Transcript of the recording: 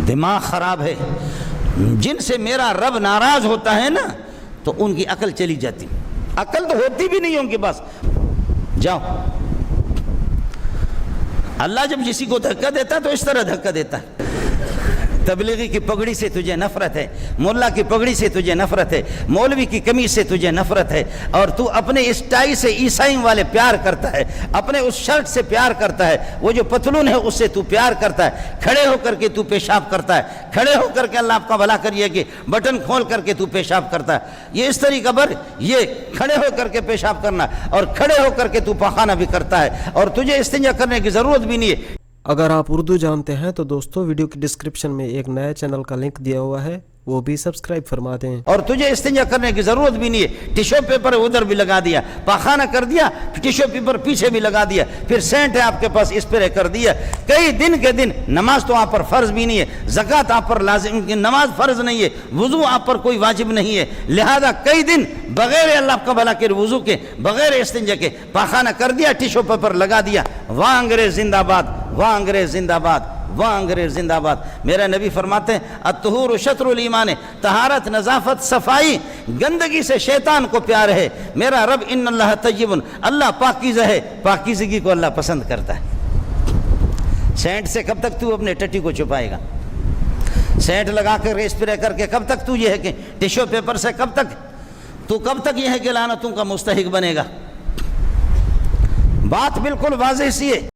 دماغ خراب ہے. جن سے میرا رب ناراض ہوتا ہے نا تو ان کی عقل چلی جاتی. عقل تو ہوتی بھی نہیں ان کے پاس. جاؤ. اللہ جب کسی کو دھکا دیتا ہے تو اس طرح دھکا دیتا ہے. تبلیغی کی پگڑی سے تجھے نفرت ہے, مولا کی پگڑی سے تجھے نفرت ہے, مولوی کی قمیص سے تجھے نفرت ہے, اور تو اپنے اس ٹائی سے عیسائی والے پیار کرتا ہے, اپنے اس شرٹ سے پیار کرتا ہے, وہ جو پتلون ہے اس سے تو پیار کرتا ہے, کھڑے ہو کر کے تو پیشاب کرتا ہے, کھڑے ہو کر کے اللہ آپ کا بھلا کریے کہ بٹن کھول کر کے تو پیشاب کرتا ہے. یہ اس طریقہ پر یہ کھڑے ہو کر کے پیشاب کرنا اور کھڑے ہو کر کے تو پاخانہ بھی کرتا ہے, اور تجھے استنجا کرنے کی ضرورت بھی نہیں ہے. اگر آپ اردو جانتے ہیں تو دوستو ویڈیو کی ڈسکرپشن میں ایک نئے چینل کا لنک دیا ہوا ہے, وہ بھی سبسکرائب فرما دیں. اور تجھے استنجا کرنے کی ضرورت بھی نہیں ہے. ٹیشو پیپر ادھر بھی لگا دیا, پاخانہ کر دیا, ٹیشو پیپر پیچھے بھی لگا دیا, پھر سینٹ ہے آپ کے پاس اسپرے کر دیا. کئی دن کے دن نماز تو آپ پر فرض بھی نہیں ہے, زکوٰۃ آپ پر لازم, نماز فرض نہیں ہے, وضو آپ پر کوئی واجب نہیں ہے, لہذا کئی دن بغیر اللہ کا بھلا کے وضو کے, بغیر استنجا کے پاخانہ کر دیا, ٹیشو پیپر لگا دیا. واہ انگریز زندہ باد, واہ انگریز زندہ باد, واہ انگریز زندہ باد. میرا نبی فرماتے ہیں الطہور شطر الایمان, طہارت, نظافت, صفائی گندگی سے شیطان کو پیار ہے. میرا رب ان اللہ طیب, اللہ پاکیزہ ہے, پاکیزگی کو اللہ پسند کرتا ہے. سینٹ سے کب تک تو اپنے ٹٹی کو چھپائے گا؟ سینٹ لگا کر اسپرے کر کے کب تک تو یہ ہے کہ ٹیشو پیپر سے کب تک یہ ہے کہ لعنتوں کا مستحق بنے گا؟ بات بالکل واضح سی ہے.